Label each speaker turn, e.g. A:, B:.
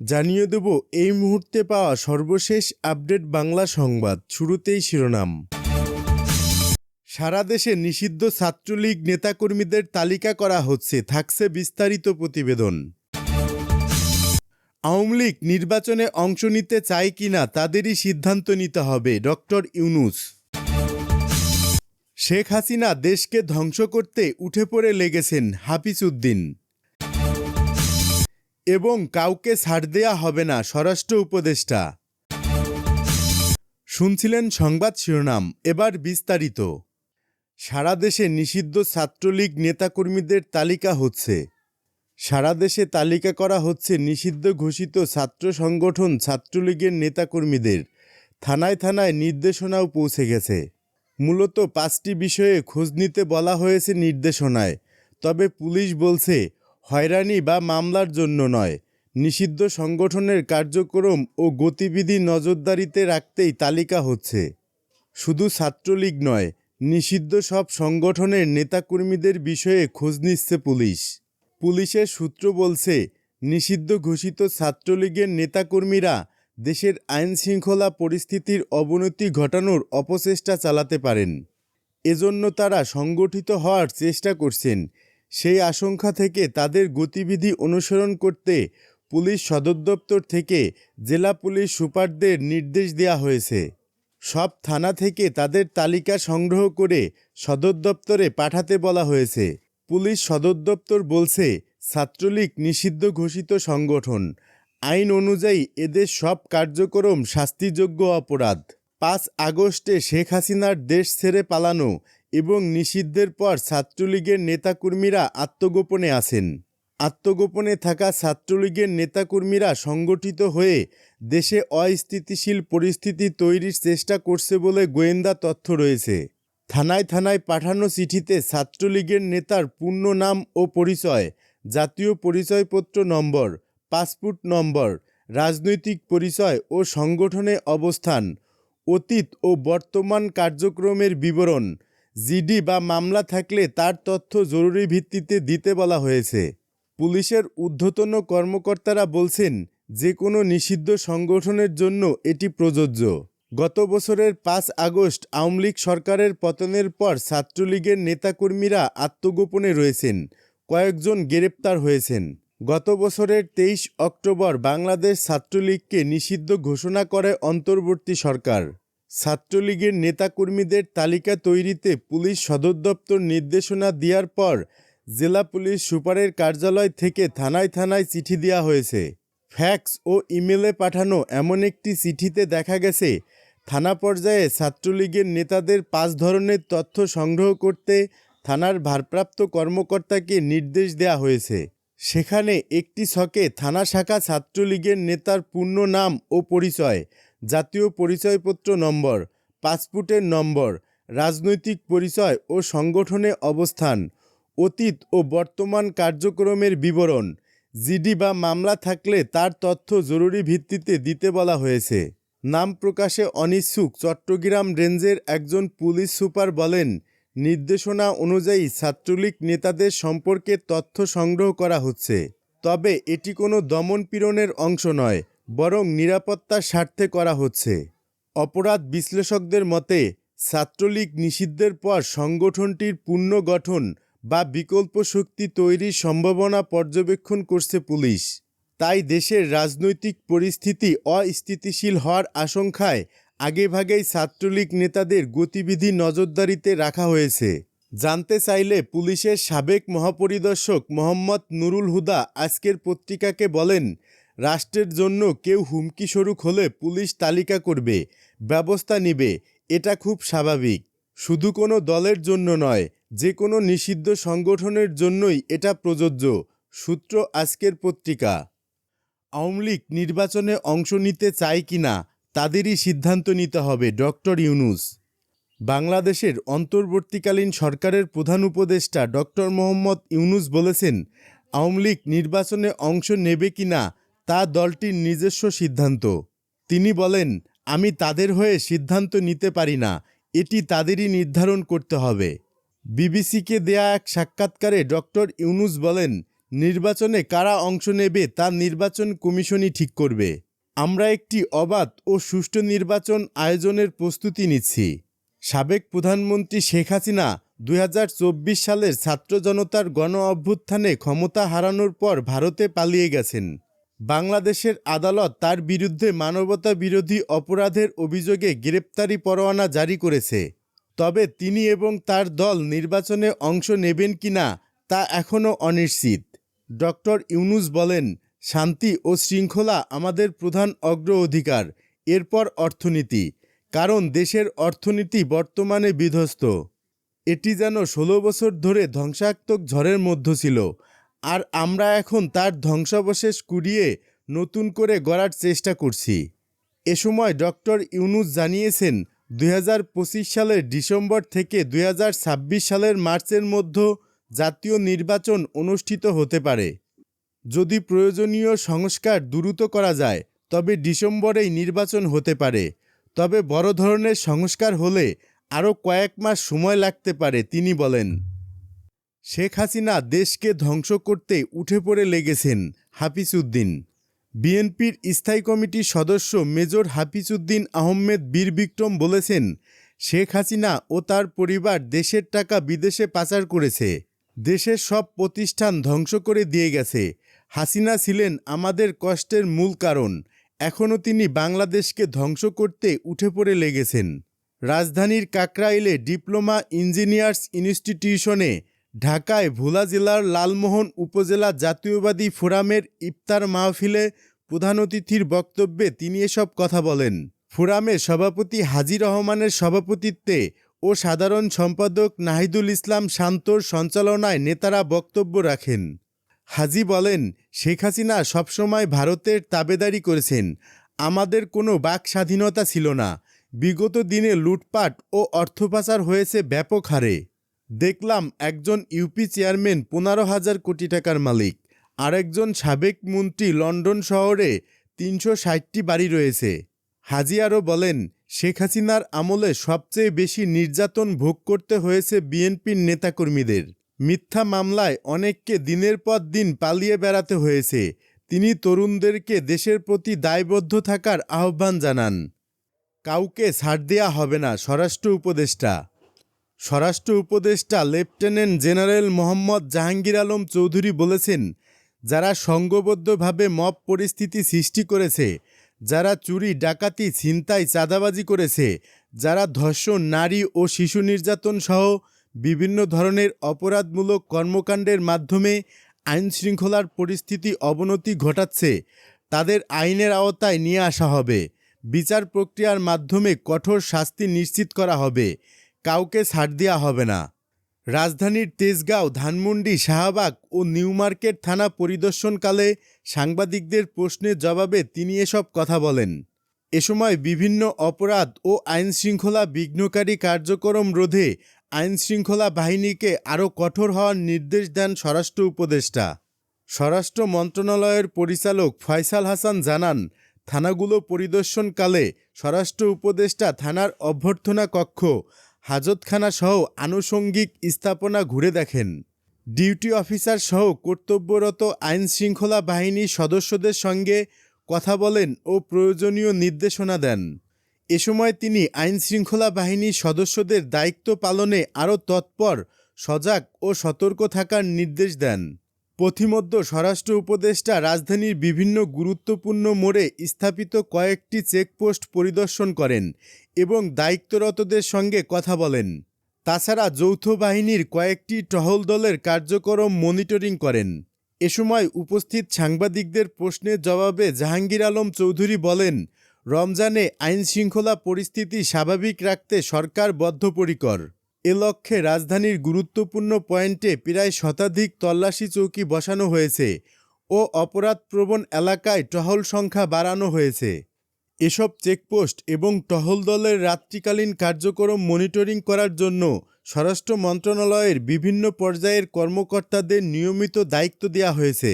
A: জানিয়ে দেব এই মুহূর্তে পাওয়া সর্বশেষ আপডেট বাংলা সংবাদ। শুরুতেই শিরোনাম। সারা দেশে নিষিদ্ধ ছাত্রলীগ নেতাকর্মীদের তালিকা করা হচ্ছে, থাকছে বিস্তারিত প্রতিবেদন। আওয়ামী লীগ নির্বাচনে অংশ নিতে চায় কিনা তাদেরই সিদ্ধান্ত নিতে হবে, ডক্টর ইউনূস। শেখ হাসিনা দেশকে ধ্বংস করতে উঠে পড়ে লেগেছেন, হাফিজ উদ্দিন। এবং কাউকে ছাড় দেয়া হবে না, স্বরাষ্ট্র উপদেষ্টা। শুনছিলেন সংবাদ শিরোনাম, এবার বিস্তারিত। সারা দেশে নিষিদ্ধ ছাত্রলীগ নেতাকর্মীদের তালিকা হচ্ছে। সারা দেশে তালিকা করা হচ্ছে নিষিদ্ধ ঘোষিত ছাত্র সংগঠন ছাত্রলীগের নেতাকর্মীদের। থানায় থানায় নির্দেশনাও পৌঁছে গেছে। মূলত 5টি বিষয়ে খোঁজ নিতে বলা হয়েছে নির্দেশনায়। তবে পুলিশ বলছে হয়রানি বা মামলার জন্য নয়, নিষিদ্ধ সংগঠনের কার্যক্রম ও গতিবিধি নজরদারিতে রাখতেই তালিকা হচ্ছে। শুধু ছাত্রলীগ নয়, নিষিদ্ধ সব সংগঠনের নেতাকর্মীদের বিষয়ে খোঁজ নিচ্ছে পুলিশ। পুলিশের সূত্র বলছে, নিষিদ্ধ ঘোষিত ছাত্রলীগের নেতাকর্মীরা দেশের আইনশৃঙ্খলা পরিস্থিতির অবনতি ঘটানোর অপচেষ্টা চালাতে পারেন। এজন্য তারা সংগঠিত হওয়ার চেষ্টা করছেন। সেই আশঙ্কা থেকে তাদের গতিবিধি অনুসরণ করতে পুলিশ সদর দপ্তর থেকে জেলা পুলিশ সুপারদের নির্দেশ দেওয়া হয়েছে। সব থানা থেকে তাদের তালিকা সংগ্রহ করে সদর দপ্তরে পাঠাতে বলা হয়েছে। পুলিশ সদর দপ্তর বলছে, ছাত্রলীগ নিষিদ্ধ ঘোষিত সংগঠন। আইন অনুযায়ী এদের সব কার্যক্রম শাস্তিযোগ্য অপরাধ। 5 আগস্টে শেখ হাসিনার দেশ ছেড়ে পালানো এবং নিষিদ্ধের পর ছাত্রলীগের নেতাকর্মীরা আত্মগোপনে আছেন। আত্মগোপনে থাকা ছাত্রলীগের নেতাকর্মীরা সংগঠিত হয়ে দেশে অস্থিতিশীল পরিস্থিতি তৈরির চেষ্টা করছে বলে গোয়েন্দা তথ্য রয়েছে। থানায় থানায় পাঠানো চিঠিতে ছাত্রলীগের নেতার পূর্ণ নাম ও পরিচয়, জাতীয় পরিচয়পত্র নম্বর, পাসপোর্ট নম্বর, রাজনৈতিক পরিচয় ও সংগঠনে অবস্থান, অতীত ও বর্তমান কার্যক্রমের বিবরণ, জিডি বা মামলা থাকলে তার তথ্য জরুরি ভিত্তিতে দিতে বলা হয়েছে। পুলিশের ঊর্ধ্বতন কর্মকর্তারা বলছেন, যে কোনো নিষিদ্ধ সংগঠনের জন্য এটি প্রযোজ্য। গত বছরের 5 আগস্ট আওয়ামী লীগ সরকারের পতনের পর ছাত্রলীগের নেতাকর্মীরা আত্মগোপনে রয়েছেন। কয়েকজন গ্রেপ্তার হয়েছেন। গত বছরের 23 অক্টোবর বাংলাদেশ ছাত্রলীগকে নিষিদ্ধ ঘোষণা করে অন্তর্বর্তী সরকার। ছাত্রলীগের নেতাকর্মীদের তালিকা তৈরিতে পুলিশ সদর দপ্তর নির্দেশনা দেওয়ার পর জেলা পুলিশ সুপারের কার্যালয় থেকে থানায় থানায় চিঠি দেওয়া হয়েছে। ফ্যাক্স ও ইমেলে পাঠানো এমন একটি চিঠিতে দেখা গেছে, থানা পর্যায়ে ছাত্রলীগের নেতাদের 5 ধরনের তথ্য সংগ্রহ করতে থানার ভারপ্রাপ্ত কর্মকর্তাকে নির্দেশ দেওয়া হয়েছে। সেখানে একটি ছকে থানা শাখা ছাত্রলীগের নেতার পূর্ণ নাম ও পরিচয়, জাতীয় পরিচয়পত্র নম্বর, পাসপোর্টের নম্বর, রাজনৈতিক পরিচয় ও সংগঠনে অবস্থান, অতীত ও বর্তমান কার্যক্রমের বিবরণ, জিডি বা মামলা থাকলে তার তথ্য জরুরি ভিত্তিতে দিতে বলা হয়েছে। নাম প্রকাশে অনিচ্ছুক চট্টগ্রাম রেঞ্জের একজন পুলিশ সুপার বলেন, নির্দেশনা অনুযায়ী ছাত্রলীগ নেতাদের সম্পর্কে তথ্য সংগ্রহ করা হচ্ছে। তবে এটি কোনো দমনপীড়নের অংশ নয়, বরং নিরাপত্তার স্বার্থে করা হচ্ছে। অপরাধ বিশ্লেষকদের মতে, ছাত্রলীগ নিষিদ্ধের পর সংগঠনটির পুনর্গঠন বা বিকল্প শক্তি তৈরির সম্ভাবনা পর্যবেক্ষণ করছে পুলিশ। তাই দেশের রাজনৈতিক পরিস্থিতি অস্থিতিশীল হওয়ার আশঙ্কায় আগেভাগেই ছাত্রলীগ নেতাদের গতিবিধি নজরদারিতে রাখা হয়েছে। জানতে চাইলে পুলিশের সাবেক মহাপরিদর্শক মোহাম্মদ নুরুল হুদা আজকের পত্রিকাকে বলেন, রাষ্ট্রের জন্য কেউ হুমকিস্বরূপ হলে পুলিশ তালিকা করবে, ব্যবস্থা নেবে, এটা খুব স্বাভাবিক। শুধু কোনো দলের জন্য নয়, যে কোনো নিষিদ্ধ সংগঠনের জন্যই এটা প্রযোজ্য। সূত্র আজকের পত্রিকা। আওয়ামী লীগ নির্বাচনে অংশ নিতে চায় কিনা তাদেরই সিদ্ধান্ত নিতে হবে, ডক্টর ইউনূস। বাংলাদেশের অন্তর্বর্তীকালীন সরকারের প্রধান উপদেষ্টা ডক্টর মোহাম্মদ ইউনূস বলেছেন, আওয়ামী লীগ নির্বাচনে অংশ নেবে কিনা তা দলটির নিজস্ব সিদ্ধান্ত। তিনি বলেন, আমি তাদের হয়ে সিদ্ধান্ত নিতে পারি না, এটি তাদেরই নির্ধারণ করতে হবে। বিবিসিকে দেয়া এক সাক্ষাৎকারে ডক্টর ইউনূস বলেন, নির্বাচনে কারা অংশ নেবে তা নির্বাচন কমিশনই ঠিক করবে। আমরা একটি অবাধ ও সুষ্ঠু নির্বাচন আয়োজনের প্রস্তুতি নিচ্ছি। সাবেক প্রধানমন্ত্রী শেখ হাসিনা ২০২৪ সালের ছাত্র জনতার গণ অভ্যুত্থানে ক্ষমতা হারানোর পর ভারতে পালিয়ে গেছেন। বাংলাদেশের আদালত তার বিরুদ্ধে মানবতা বিরোধী অপরাধের অভিযোগে গ্রেপ্তারি পরোয়ানা জারি করেছে। তবে তিনি এবং তার দল নির্বাচনে অংশ নেবেন কিনা তা এখনও অনিশ্চিত। ডক্টর ইউনূস বলেন, শান্তি ও শৃঙ্খলা আমাদের প্রধান অগ্রাধিকার, এরপর অর্থনীতি, কারণ দেশের অর্থনীতি বর্তমানে বিধ্বস্ত। এটি যেন ১৬ বছর ধরে ধ্বংসাত্মক ঝড়ের মধ্যে ছিল, আর আমরা এখন তার ধ্বংসাবশেষ কুড়িয়ে নতুন করে গড়ার চেষ্টা করছি। এ সময় ডক্টর ইউনূস জানিয়েছেন, ২০২৫ সালের ডিসেম্বর থেকে ২০২৬ সালের মার্চের মধ্যে জাতীয় নির্বাচন অনুষ্ঠিত হতে পারে। যদি প্রয়োজনীয় সংস্কার দ্রুত করা যায় তবে ডিসেম্বরেই নির্বাচন হতে পারে। তবে বড় ধরনের সংস্কার হলে আরও কয়েক মাস সময় লাগতে পারে, তিনি বলেন। শেখ হাসিনা দেশকে ধ্বংস করতে উঠে পড়ে লেগেছেন, হাফিজ উদ্দিন। বিএনপির স্থায়ী কমিটির সদস্য মেজর হাফিজ উদ্দিন আহমেদ বীর বিক্রম বলেছেন, শেখ হাসিনা ও তার পরিবার দেশের টাকা বিদেশে পাচার করেছে, দেশের সব প্রতিষ্ঠান ধ্বংস করে দিয়ে গেছে। হাসিনা ছিলেন আমাদের কষ্টের মূল কারণ, এখনও তিনি বাংলাদেশকে ধ্বংস করতে উঠে পড়ে লেগেছেন। রাজধানীর কাকরাইলে ডিপ্লোমা ইঞ্জিনিয়ার্স ইনস্টিটিউশনে, ঢাকায় ভোলা জেলার লালমোহন উপজেলা জাতীয়বাদী ফোরামের ইফতার মাহফিলে প্রধান অতিথির বক্তব্যে তিনি এসব কথা বলেন। ফোরামে সভাপতি হাজী রহমানের সভাপতিত্বে ও সাধারণ সম্পাদক নাহিদুল ইসলাম শান্তর সঞ্চালনায় নেতারা বক্তব্য রাখেন। হাজী বলেন, শেখ হাসিনা সবসময় ভারতের তাবেদারি করেছেন, আমাদের কোনো বাক স্বাধীনতা ছিল না। বিগত দিনে লুটপাট ও অর্থ পাচার হয়েছে ব্যাপক হারে। দেখলাম একজন ইউপি চেয়ারম্যান ১৫,০০০ কোটি টাকার মালিক, আরেকজন সাবেক মন্ত্রী লন্ডন শহরে ৩৬০টি বাড়ি রয়েছে। হাজী আরও বলেন, শেখ হাসিনার আমলে সবচেয়ে বেশি নির্যাতন ভোগ করতে হয়েছে বিএনপির নেতাকর্মীদের। মিথ্যা মামলায় অনেককে দিনের পর দিন পালিয়ে বেড়াতে হয়েছে। তিনি তরুণদেরকে দেশের প্রতি দায়বদ্ধ থাকার আহ্বান জানান। কাউকে ছাড় দেয়া হবে না, স্বরাষ্ট্র উপদেষ্টা। স্বরাষ্ট্র উপদেষ্টা লেফটেন্যান্ট জেনারেল মোহাম্মদ জাহাঙ্গীর আলম চৌধুরী বলেছেন, যারা সংঘবদ্ধভাবে মব পরিস্থিতি সৃষ্টি করেছে, যারা চুরি, ডাকাতি, ছিনতাই, চাঁদাবাজি করেছে, যারা ধর্ষণ, নারী ও শিশু নির্যাতন সহ বিভিন্ন ধরনের অপরাধমূলক কর্মকাণ্ডের মাধ্যমে আইনশৃঙ্খলার পরিস্থিতি অবনতি ঘটাচ্ছে, তাদের আইনের আওতায় নিয়ে আসা হবে। বিচার প্রক্রিয়ার মাধ্যমে কঠোর শাস্তি নিশ্চিত করা হবে। কাউকে ছাড় দেওয়া হবে না। রাজধানীর তেজগাঁও, ধানমন্ডি, শাহবাগ ও নিউ মার্কেট থানা পরিদর্শনকালে সাংবাদিকদের প্রশ্নের জবাবে তিনি এসব কথা বলেন। এ সময় বিভিন্ন অপরাধ ও আইনশৃঙ্খলা বিঘ্নকারী কার্যক্রম রোধে আইনশৃঙ্খলা বাহিনীকে আরও কঠোর হওয়ার নির্দেশ দেন স্বরাষ্ট্র উপদেষ্টা। স্বরাষ্ট্র মন্ত্রণালয়ের পরিচালক ফয়সাল হাসান জানান, থানাগুলো পরিদর্শনকালে স্বরাষ্ট্র উপদেষ্টা থানার অভ্যর্থনা কক্ষ, হাজতখানা সহ আনুষঙ্গিক স্থাপনা ঘুরে দেখেন। ডিউটি অফিসার সহ কর্তব্যরত আইনশৃঙ্খলা বাহিনীর সদস্যদের সঙ্গে কথা বলেন ও প্রয়োজনীয় নির্দেশনা দেন। এ সময় তিনি আইনশৃঙ্খলা বাহিনীর সদস্যদের দায়িত্ব পালনে আরও তৎপর, সজাগ ও সতর্ক থাকার নির্দেশ দেন। পথিমধ্যে স্বরাষ্ট্র উপদেষ্টা রাজধানীর বিভিন্ন গুরুত্বপূর্ণ মোড়ে স্থাপিত কয়েকটি চেকপোস্ট পরিদর্শন করেন এবং দায়িত্বরতদের সঙ্গে কথা বলেন। তাছাড়া যৌথ বাহিনীর কয়েকটি টহল দলের কার্যক্রম মনিটরিং করেন। এ সময় উপস্থিত সাংবাদিকদের প্রশ্নের জবাবে জাহাঙ্গীর আলম চৌধুরী বলেন, রমজানে আইনশৃঙ্খলা পরিস্থিতি স্বাভাবিক রাখতে সরকার বদ্ধপরিকর। এ লক্ষ্যে রাজধানীর গুরুত্বপূর্ণ পয়েন্টে প্রায় শতাধিক তল্লাশি চৌকি বসানো হয়েছে ও অপরাধপ্রবণ এলাকায় টহল সংখ্যা বাড়ানো হয়েছে। এসব চেকপোস্ট এবং টহল দলের রাত্রিকালীন কার্যক্রম মনিটরিং করার জন্য স্বরাষ্ট্র মন্ত্রণালয়ের বিভিন্ন পর্যায়ের কর্মকর্তাদের নিয়মিত দায়িত্ব দেওয়া হয়েছে।